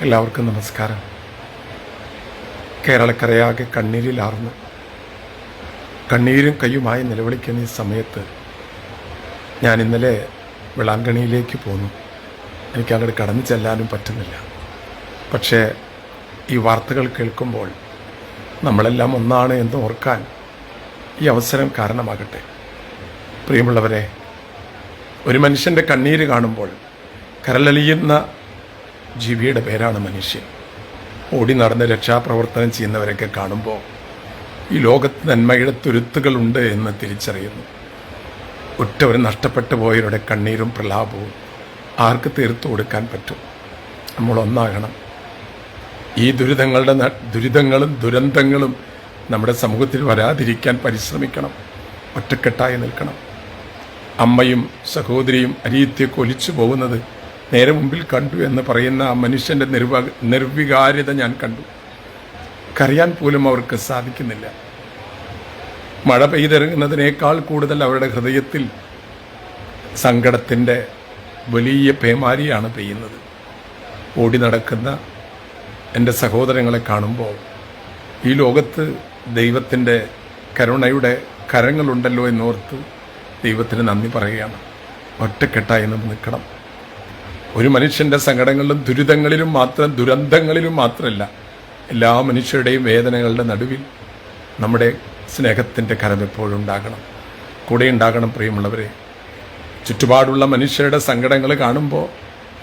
എല്ലാവർക്കും നമസ്കാരം. കേരളക്കരയാകെ കണ്ണീരിലാർന്ന് കണ്ണീരും കയ്യുമായി നിലവിളിക്കുന്ന ഈ സമയത്ത് ഞാൻ ഇന്നലെ വെളാങ്കണിയിലേക്ക് പോന്നു. എനിക്ക് അങ്ങോട്ട് കടന്നു ചെല്ലാനും പറ്റുന്നില്ല. പക്ഷേ ഈ വാർത്തകൾ കേൾക്കുമ്പോൾ നമ്മളെല്ലാം ഒന്നാണ് എന്ന് ഓർക്കാൻ ഈ അവസരം കാരണമാകട്ടെ. പ്രിയമുള്ളവരെ, ഒരു മനുഷ്യൻ്റെ കണ്ണീര് കാണുമ്പോൾ കരളലിയുന്ന ജീവിയുടെ പേരാണ് മനുഷ്യൻ. ഓടി നടന്ന് രക്ഷാപ്രവർത്തനം ചെയ്യുന്നവരൊക്കെ കാണുമ്പോൾ ഈ ലോകത്ത് നന്മയുടെ തുരുത്തുകളുണ്ട് എന്ന് തിരിച്ചറിയുന്നു. ഒറ്റവർ നഷ്ടപ്പെട്ടു പോയവരുടെ കണ്ണീരും പ്രലാപവും ആർക്ക് തീർത്തു കൊടുക്കാൻ പറ്റും? നമ്മൾ ഒന്നാകണം. ഈ ദുരിതങ്ങളും ദുരന്തങ്ങളും നമ്മുടെ സമൂഹത്തിൽ വരാതിരിക്കാൻ പരിശ്രമിക്കണം. ഒറ്റക്കെട്ടായി നിൽക്കണം. അമ്മയും സഹോദരിയും അരിയത്തേക്ക് ഒലിച്ചു പോകുന്നത് നേരെ മുമ്പിൽ കണ്ടു എന്ന് പറയുന്ന ആ മനുഷ്യൻ്റെ നിർവികാര്യത ഞാൻ കണ്ടു. കരയാൻ പോലും അവർക്ക് സാധിക്കുന്നില്ല. മഴ പെയ്തിറങ്ങുന്നതിനേക്കാൾ കൂടുതൽ അവരുടെ ഹൃദയത്തിൽ സങ്കടത്തിൻ്റെ വലിയ പേമാരിയാണ് പെയ്യുന്നത്. ഓടി നടക്കുന്ന എൻ്റെ സഹോദരങ്ങളെ കാണുമ്പോൾ ഈ ലോകത്ത് ദൈവത്തിൻ്റെ കരുണയുടെ കരങ്ങളുണ്ടല്ലോ എന്നോർത്ത് ദൈവത്തിന് നന്ദി പറയുകയാണ്. ഒറ്റക്കെട്ടായി നിൽക്കണം. ഒരു മനുഷ്യൻ്റെ സങ്കടങ്ങളിലും ദുരന്തങ്ങളിലും മാത്രമല്ല, എല്ലാ മനുഷ്യരുടെയും വേദനകളുടെ നടുവിൽ നമ്മുടെ സ്നേഹത്തിൻ്റെ കരം എപ്പോഴും ഉണ്ടാകണം, കൂടെ ഉണ്ടാകണം. പ്രിയമുള്ളവരെ, ചുറ്റുപാടുള്ള മനുഷ്യരുടെ സങ്കടങ്ങൾ കാണുമ്പോൾ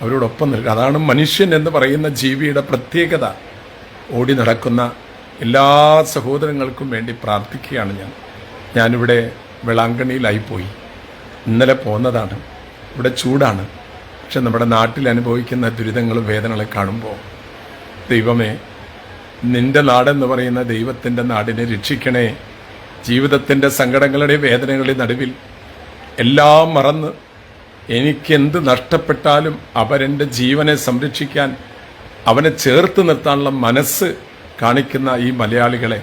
അവരോടൊപ്പം നിൽക്കുക. അതാണ് മനുഷ്യൻ എന്ന് പറയുന്ന ജീവിയുടെ പ്രത്യേകത. ഓടി നടക്കുന്ന എല്ലാ സഹോദരങ്ങൾക്കും വേണ്ടി പ്രാർത്ഥിക്കുകയാണ് ഞാനിവിടെ വെളാങ്കണിയിലായിപ്പോയി. ഇന്നലെ പോന്നതാണ്. ഇവിടെ ചൂടാണ്. പക്ഷെ നമ്മുടെ നാട്ടിൽ അനുഭവിക്കുന്ന ദുരിതങ്ങളും വേദനകളും കാണുമ്പോൾ ദൈവമേ, നിന്റെ നാടെന്ന് പറയുന്ന ദൈവത്തിൻ്റെ നാടിനെ രക്ഷിക്കണേ. ജീവിതത്തിൻ്റെ സങ്കടങ്ങളുടെ വേദനകളുടെ നടുവിൽ എല്ലാം മറന്ന് എനിക്കെന്ത് നഷ്ടപ്പെട്ടാലും അവരെൻ്റെ ജീവനെ സംരക്ഷിക്കാൻ, അവനെ ചേർത്ത് നിർത്താനുള്ള മനസ്സ് കാണിക്കുന്ന ഈ മലയാളികളെ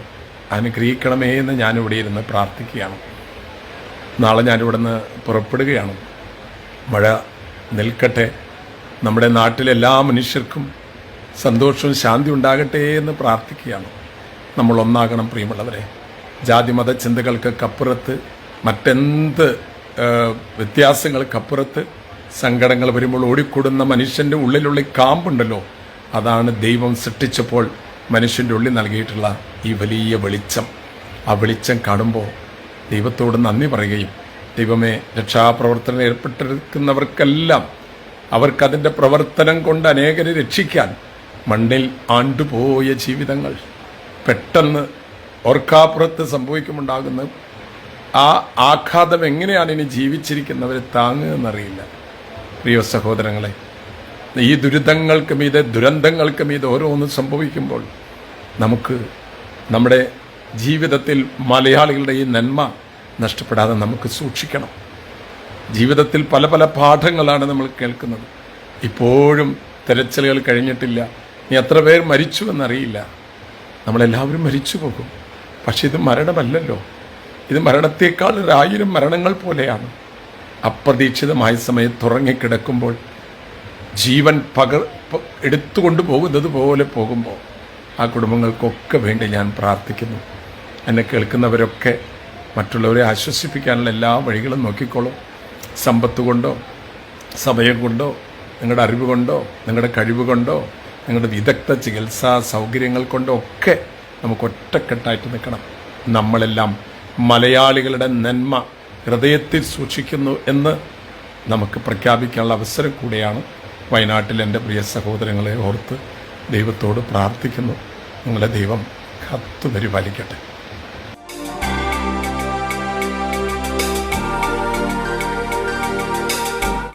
അനുഗ്രഹിക്കണമേ എന്ന് ഞാനിവിടെ ഇരുന്ന് പ്രാർത്ഥിക്കുകയാണ്. നാളെ ഞാനിവിടെ നിന്ന് പുറപ്പെടുകയാണ്. മഴ നിൽക്കട്ടെ. നമ്മുടെ നാട്ടിലെ എല്ലാ മനുഷ്യർക്കും സന്തോഷവും ശാന്തി ഉണ്ടാകട്ടെ എന്ന് പ്രാർത്ഥിക്കുകയാണ്. നമ്മൾ ഒന്നാകണം പ്രിയമുള്ളവരെ. ജാതിമത ചിന്തകൾക്കപ്പുറത്ത്, മറ്റെന്ത് വ്യത്യാസങ്ങൾക്കപ്പുറത്ത് സങ്കടങ്ങൾ വരുമ്പോൾ ഓടിക്കൂടുന്ന മനുഷ്യൻ്റെ ഉള്ളിലുള്ള കാമ്പുണ്ടല്ലോ, അതാണ് ദൈവം സൃഷ്ടിച്ചപ്പോൾ മനുഷ്യൻ്റെ ഉള്ളിൽ നൽകിയിട്ടുള്ള ഈ വലിയ വെളിച്ചം. ആ വെളിച്ചം കാണുമ്പോൾ ദൈവത്തോട് നന്ദി പറയുകയും, ദൈവമേ, രക്ഷാപ്രവർത്തനം ഏർപ്പെട്ടിരിക്കുന്നവർക്കെല്ലാം അവർക്കതിൻ്റെ പ്രവർത്തനം കൊണ്ട് അനേകരെ രക്ഷിക്കാൻ, മണ്ണിൽ ആണ്ടുപോയ ജീവിതങ്ങൾ പെട്ടെന്ന് ഓർക്കാപ്പുറത്ത് സംഭവിക്കുമുണ്ടാകുന്ന ആ ആഘാതം എങ്ങനെയാണ് ഇനി ജീവിച്ചിരിക്കുന്നവരെ താങ്ങുകയെന്നറിയില്ല. പ്രിയ സഹോദരങ്ങളെ, ഈ ദുരന്തങ്ങൾക്ക് മീതെ ഓരോന്നും സംഭവിക്കുമ്പോൾ നമുക്ക് നമ്മുടെ ജീവിതത്തിൽ മലയാളികളുടെ ഈ നന്മ നഷ്ടപ്പെടാതെ നമുക്ക് സൂക്ഷിക്കണം. ജീവിതത്തിൽ പല പല പാഠങ്ങളാണ് നമ്മൾ കേൾക്കുന്നത്. ഇപ്പോഴും തെരച്ചിലുകൾ കഴിഞ്ഞിട്ടില്ല. ഇനി എത്ര പേർ മരിച്ചു എന്നറിയില്ല. നമ്മളെല്ലാവരും മരിച്ചു പോകും. പക്ഷെ ഇത് മരണമല്ലല്ലോ. ഇത് മരണത്തേക്കാൾ 1000 മരണങ്ങൾ പോലെയാണ്. അപ്രതീക്ഷിതമായ സമയത്ത് ഉറങ്ങിക്കിടക്കുമ്പോൾ ജീവൻ എടുത്തുകൊണ്ട് പോകുന്നത് പോലെ പോകുമ്പോൾ ആ കുടുംബങ്ങൾക്കൊക്കെ വേണ്ടി ഞാൻ പ്രാർത്ഥിക്കുന്നു. എന്നെ കേൾക്കുന്നവരൊക്കെ മറ്റുള്ളവരെ ആശ്വസിപ്പിക്കാനുള്ള എല്ലാ വഴികളും നോക്കിക്കോളും. സമ്പത്ത് കൊണ്ടോ, സമയം കൊണ്ടോ, നിങ്ങളുടെ അറിവ് കൊണ്ടോ, നിങ്ങളുടെ കഴിവ് കൊണ്ടോ, നിങ്ങളുടെ വിദഗ്ധ ചികിത്സാ സൗകര്യങ്ങൾ കൊണ്ടോ ഒക്കെ നമുക്ക് ഒറ്റക്കെട്ടായിട്ട് നിൽക്കണം. നമ്മളെല്ലാം മലയാളികളുടെ നന്മ ഹൃദയത്തിൽ സൂക്ഷിക്കുന്നു എന്ന് നമുക്ക് പ്രഖ്യാപിക്കാനുള്ള അവസരം കൂടെയാണ്. വയനാട്ടിൽ എൻ്റെ പ്രിയ സഹോദരങ്ങളെ ഓർത്ത് ദൈവത്തോട് പ്രാർത്ഥിക്കുന്നു. നിങ്ങളുടെ ദൈവം കാത്തു പരിപാലിക്കട്ടെ.